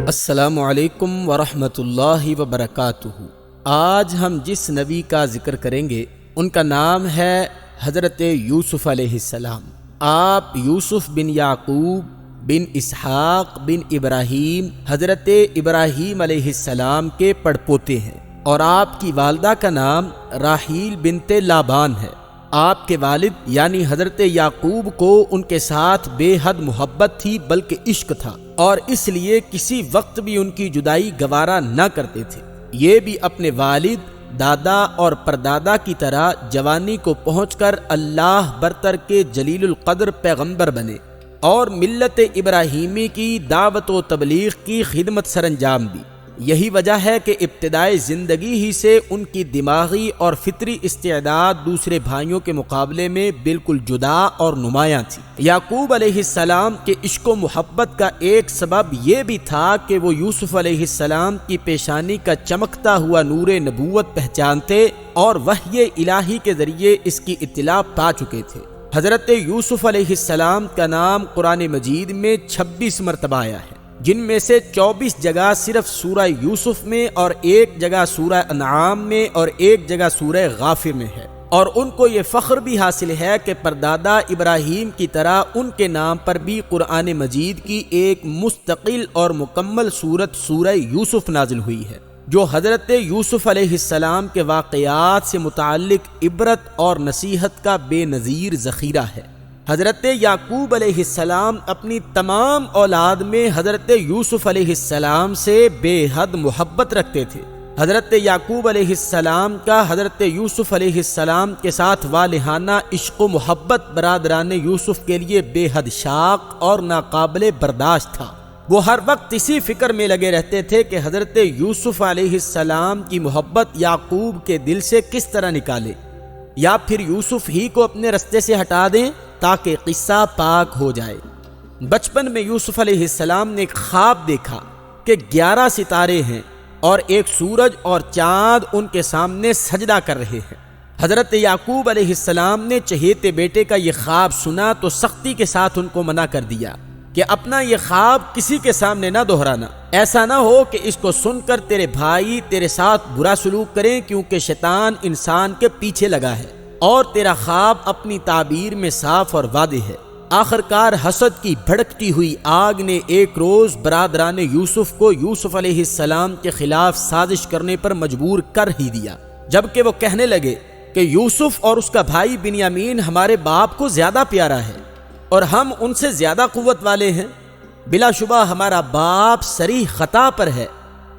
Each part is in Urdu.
السلام علیکم ورحمۃ اللہ وبرکاتہ۔ آج ہم جس نبی کا ذکر کریں گے ان کا نام ہے حضرت یوسف علیہ السلام۔ آپ یوسف بن یعقوب بن اسحاق بن ابراہیم حضرت ابراہیم علیہ السلام کے پڑپوتے ہیں، اور آپ کی والدہ کا نام راحیل بنت لابان ہے۔ آپ کے والد یعنی حضرت یعقوب کو ان کے ساتھ بے حد محبت تھی، بلکہ عشق تھا، اور اس لیے کسی وقت بھی ان کی جدائی گوارا نہ کرتے تھے۔ یہ بھی اپنے والد، دادا اور پردادا کی طرح جوانی کو پہنچ کر اللہ برتر کے جلیل القدر پیغمبر بنے اور ملت ابراہیمی کی دعوت و تبلیغ کی خدمت سر انجام دی۔ یہی وجہ ہے کہ ابتدائی زندگی ہی سے ان کی دماغی اور فطری استعداد دوسرے بھائیوں کے مقابلے میں بالکل جدا اور نمایاں تھی۔ یعقوب علیہ السلام کے عشق و محبت کا ایک سبب یہ بھی تھا کہ وہ یوسف علیہ السلام کی پیشانی کا چمکتا ہوا نور نبوت پہچانتے اور وحی الہی کے ذریعے اس کی اطلاع پا چکے تھے۔ حضرت یوسف علیہ السلام کا نام قرآن مجید میں 26 مرتبہ آیا ہے، جن میں سے 24 جگہ صرف سورہ یوسف میں اور ایک جگہ سورہ انعام میں اور ایک جگہ سورہ غافر میں ہے، اور ان کو یہ فخر بھی حاصل ہے کہ پردادا ابراہیم کی طرح ان کے نام پر بھی قرآن مجید کی ایک مستقل اور مکمل سورت سورہ یوسف نازل ہوئی ہے، جو حضرت یوسف علیہ السلام کے واقعات سے متعلق عبرت اور نصیحت کا بے نظیر ذخیرہ ہے۔ حضرت یعقوب علیہ السلام اپنی تمام اولاد میں حضرت یوسف علیہ السلام سے بے حد محبت رکھتے تھے۔ حضرت یعقوب علیہ السلام کا حضرت یوسف علیہ السلام کے ساتھ والہانہ عشق و محبت برادران یوسف کے لیے بے حد شاق اور ناقابل برداشت تھا۔ وہ ہر وقت اسی فکر میں لگے رہتے تھے کہ حضرت یوسف علیہ السلام کی محبت یعقوب کے دل سے کس طرح نکالے، یا پھر یوسف ہی کو اپنے رستے سے ہٹا دیں تاکہ قصہ پاک ہو جائے۔ بچپن میں یوسف علیہ السلام نے ایک خواب دیکھا کہ 11 ستارے ہیں اور ایک سورج اور چاند ان کے سامنے سجدہ کر رہے ہیں۔ حضرت یعقوب علیہ السلام نے چہیتے بیٹے کا یہ خواب سنا تو سختی کے ساتھ ان کو منع کر دیا کہ اپنا یہ خواب کسی کے سامنے نہ دہرانا، ایسا نہ ہو کہ اس کو سن کر تیرے بھائی تیرے ساتھ برا سلوک کریں، کیونکہ شیطان انسان کے پیچھے لگا ہے اور تیرا خواب اپنی تعبیر میں صاف اور واضح ہے۔ آخرکار حسد کی بھڑکتی ہوئی آگ نے ایک روز برادران یوسف کو یوسف علیہ السلام کے خلاف سازش کرنے پر مجبور کر ہی دیا، جبکہ وہ کہنے لگے کہ یوسف اور اس کا بھائی بنیامین ہمارے باپ کو زیادہ پیارا ہے اور ہم ان سے زیادہ قوت والے ہیں۔ بلا شبہ ہمارا باپ صریح خطا پر ہے،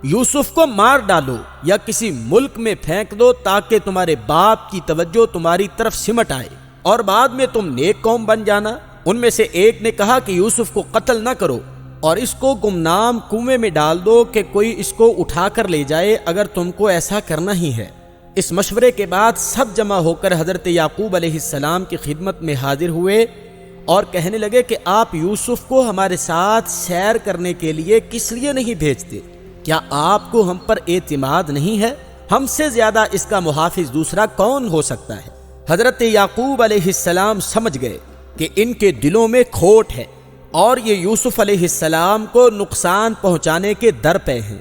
یوسف کو مار ڈالو یا کسی ملک میں پھینک دو تاکہ تمہارے باپ کی توجہ تمہاری طرف سمٹ آئے اور بعد میں تم نیک قوم بن جانا۔ ان میں سے ایک نے کہا کہ یوسف کو قتل نہ کرو اور اس کو گمنام کنویں میں ڈال دو کہ کوئی اس کو اٹھا کر لے جائے اگر تم کو ایسا کرنا ہی ہے۔ اس مشورے کے بعد سب جمع ہو کر حضرت یعقوب علیہ السلام کی خدمت میں حاضر ہوئے اور کہنے لگے کہ آپ یوسف کو ہمارے ساتھ سیر کرنے کے لیے کس لیے نہیں بھیجتے؟ کیا آپ کو ہم پر اعتماد نہیں ہے؟ ہم سے زیادہ اس کا محافظ دوسرا کون ہو سکتا ہے؟ حضرت یعقوب علیہ السلام سمجھ گئے کہ ان کے دلوں میں کھوٹ ہے اور یہ یوسف علیہ السلام کو نقصان پہنچانے کے در پہ ہیں،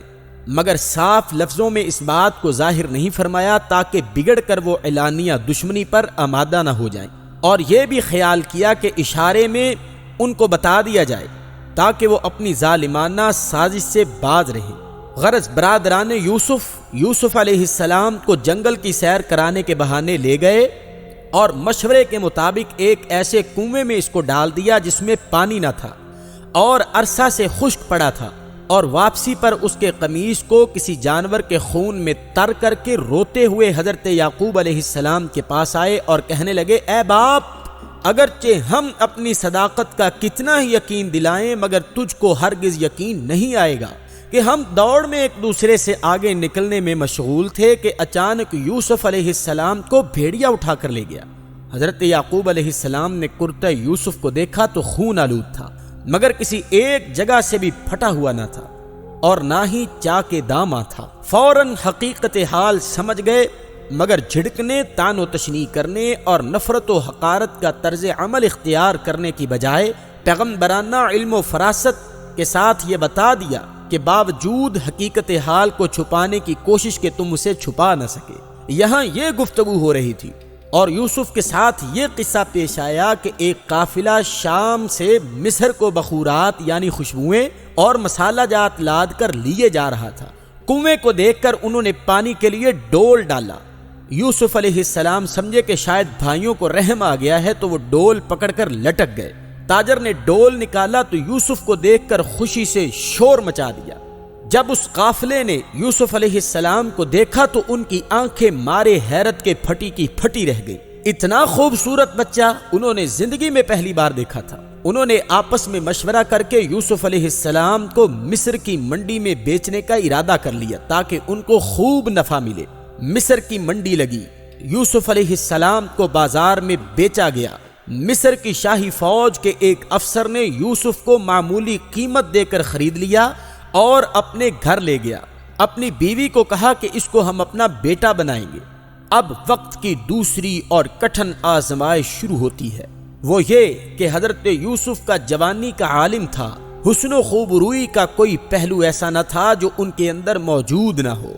مگر صاف لفظوں میں اس بات کو ظاہر نہیں فرمایا تاکہ بگڑ کر وہ اعلانیہ دشمنی پر آمادہ نہ ہو جائیں، اور یہ بھی خیال کیا کہ اشارے میں ان کو بتا دیا جائے تاکہ وہ اپنی ظالمانہ سازش سے باز رہیں۔ غرض برادران یوسف علیہ السلام کو جنگل کی سیر کرانے کے بہانے لے گئے اور مشورے کے مطابق ایک ایسے کنویں میں اس کو ڈال دیا جس میں پانی نہ تھا اور عرصہ سے خشک پڑا تھا، اور واپسی پر اس کے قمیص کو کسی جانور کے خون میں تر کر کے روتے ہوئے حضرت یعقوب علیہ السلام کے پاس آئے اور کہنے لگے، اے باپ، اگرچہ ہم اپنی صداقت کا کتنا ہی یقین دلائیں مگر تجھ کو ہرگز یقین نہیں آئے گا کہ ہم دوڑ میں ایک دوسرے سے آگے نکلنے میں مشغول تھے کہ اچانک یوسف علیہ السلام کو بھیڑیا اٹھا کر لے گیا۔ حضرت یعقوب علیہ السلام نے کرتہ یوسف کو دیکھا تو خون آلود تھا، مگر کسی ایک جگہ سے بھی پھٹا ہوا نہ تھا اور نہ ہی چاک داماں تھا۔ فوراً حقیقت حال سمجھ گئے، مگر جھڑکنے، تان و تشنیع کرنے اور نفرت و حقارت کا طرز عمل اختیار کرنے کی بجائے پیغمبرانہ علم و فراست کے ساتھ یہ بتا دیا کہ باوجود حقیقت حال کو چھپانے کی کوشش کے تم اسے چھپا نہ سکے۔ یہاں یہ گفتگو ہو رہی تھی اور یوسف کے ساتھ یہ قصہ پیش آیا کہ ایک قافلہ شام سے مصر کو بخورات یعنی خوشبوئیں اور مسالہ جات لاد کر لیے جا رہا تھا۔ کنویں کو دیکھ کر انہوں نے پانی کے لیے ڈول ڈالا۔ یوسف علیہ السلام سمجھے کہ شاید بھائیوں کو رحم آ گیا ہے تو وہ ڈول پکڑ کر لٹک گئے۔ تاجر نے ڈول نکالا تو یوسف کو دیکھ کر خوشی سے شور مچا دیا۔ جب اس قافلے نے یوسف علیہ السلام کو دیکھا تو ان کی آنکھیں مارے حیرت کے پھٹی کی پھٹی رہ گئی۔ اتنا خوبصورت بچہ انہوں نے زندگی میں پہلی بار دیکھا تھا۔ انہوں نے آپس میں مشورہ کر کے یوسف علیہ السلام کو مصر کی منڈی میں بیچنے کا ارادہ کر لیا تاکہ ان کو خوب نفع ملے۔ مصر کی منڈی لگی، یوسف علیہ السلام کو بازار میں بیچا گیا۔ مصر کی شاہی فوج کے ایک افسر نے یوسف کو معمولی قیمت دے کر خرید لیا اور اپنے گھر لے گیا۔ اپنی بیوی کو کہا کہ اس کو ہم اپنا بیٹا بنائیں گے۔ اب وقت کی دوسری اور کٹھن آزمائش شروع ہوتی ہے، وہ یہ کہ حضرت یوسف کا جوانی کا عالم تھا۔ حسن و خوبروئی کا کوئی پہلو ایسا نہ تھا جو ان کے اندر موجود نہ ہو۔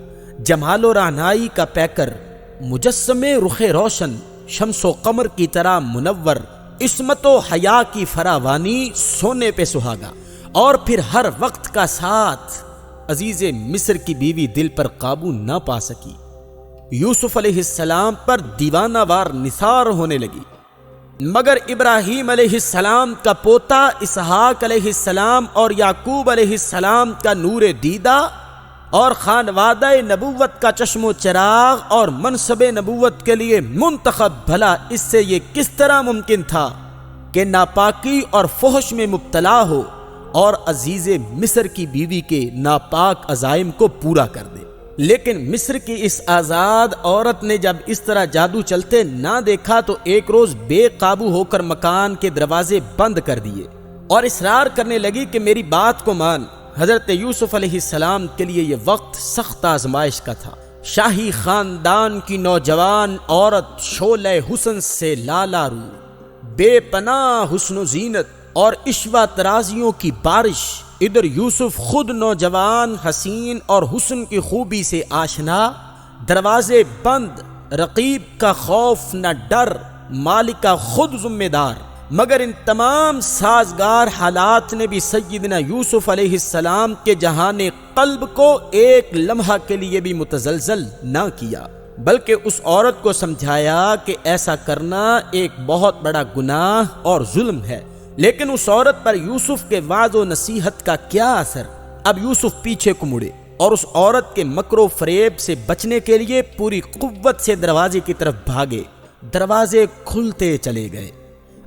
جمال و رعنائی کا پیکر، مجسمے رخ روشن، شمس و قمر کی طرح منور، عصمت و حیا کی فراوانی، سونے پہ سہاگا، اور پھر ہر وقت کا ساتھ۔ عزیز مصر کی بیوی دل پر قابو نہ پا سکی، یوسف علیہ السلام پر دیوانہ وار نثار ہونے لگی۔ مگر ابراہیم علیہ السلام کا پوتا اسحاق علیہ السلام اور یعقوب علیہ السلام کا نور دیدہ اور خانوادہ نبوت کا چشم و چراغ اور منصب نبوت کے لیے منتخب، بھلا اس سے یہ کس طرح ممکن تھا کہ ناپاکی اور فحش میں مبتلا ہو اور عزیز مصر کی بیوی کے ناپاک عزائم کو پورا کر دے۔ لیکن مصر کی اس آزاد عورت نے جب اس طرح جادو چلتے نہ دیکھا تو ایک روز بے قابو ہو کر مکان کے دروازے بند کر دیے اور اصرار کرنے لگی کہ میری بات کو مان۔ حضرت یوسف علیہ السلام کے لیے یہ وقت سخت آزمائش کا تھا۔ شاہی خاندان کی نوجوان عورت شعلہ حسن سے لالا رو، بے پناہ حسن و زینت اور عشوہ ترازیوں کی بارش۔ ادھر یوسف خود نوجوان، حسین اور حسن کی خوبی سے آشنا، دروازے بند، رقیب کا خوف نہ ڈر، مالک کا خود ذمہ دار۔ مگر ان تمام سازگار حالات نے بھی سیدنا یوسف علیہ السلام کے جہان قلب کو ایک لمحہ کے لیے بھی متزلزل نہ کیا، بلکہ اس عورت کو سمجھایا کہ ایسا کرنا ایک بہت بڑا گناہ اور ظلم ہے۔ لیکن اس عورت پر یوسف کے وعظ و نصیحت کا کیا اثر؟ اب یوسف پیچھے کو مڑے اور اس عورت کے مکر و فریب سے بچنے کے لیے پوری قوت سے دروازے کی طرف بھاگے۔ دروازے کھلتے چلے گئے۔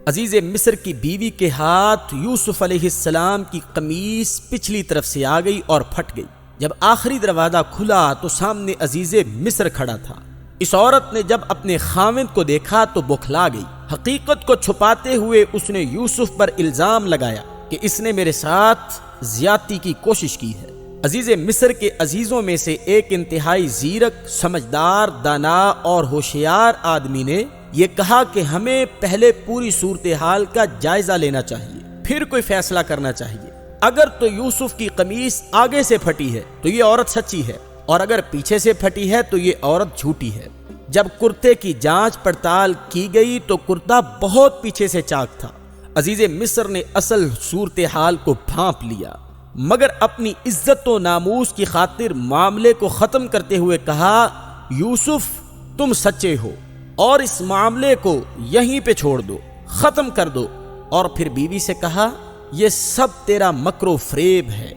عزیز مصر کی بیوی کے ہاتھ یوسف علیہ السلام کی قمیص پچھلی طرف سے آ گئی اور پھٹ گئی۔ جب آخری دروازہ کھلا تو سامنے عزیز مصر کھڑا تھا۔ اس عورت نے جب اپنے خاوند کو دیکھا تو بوکھلا گئی۔ حقیقت کو چھپاتے ہوئے اس نے یوسف پر الزام لگایا کہ اس نے میرے ساتھ زیادتی کی کوشش کی ہے۔ عزیز مصر کے عزیزوں میں سے ایک انتہائی زیرک، سمجھدار، دانا اور ہوشیار آدمی نے یہ کہا کہ ہمیں پہلے پوری صورتحال کا جائزہ لینا چاہیے، پھر کوئی فیصلہ کرنا چاہیے۔ اگر تو یوسف کی قمیص آگے سے پھٹی ہے تو یہ عورت سچی ہے، اور اگر پیچھے سے پھٹی ہے تو یہ عورت جھوٹی ہے۔ جب کرتے کی جانچ پڑتال کی گئی تو کرتا بہت پیچھے سے چاک تھا۔ عزیز مصر نے اصل صورتحال کو بھانپ لیا، مگر اپنی عزت و ناموس کی خاطر معاملے کو ختم کرتے ہوئے کہا، یوسف تم سچے ہو اور اس معاملے کو یہیں پہ چھوڑ دو، ختم کر دو۔ اور پھر بیوی سے کہا، یہ سب تیرا مکر و فریب ہے،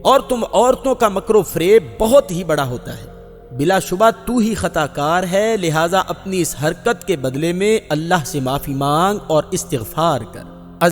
اور تم عورتوں کا مکر و فریب بہت ہی بڑا ہوتا ہے۔ بلا شبہ تو ہی خطا کار ہے، لہٰذا اپنی اس حرکت کے بدلے میں اللہ سے معافی مانگ اور استغفار کر۔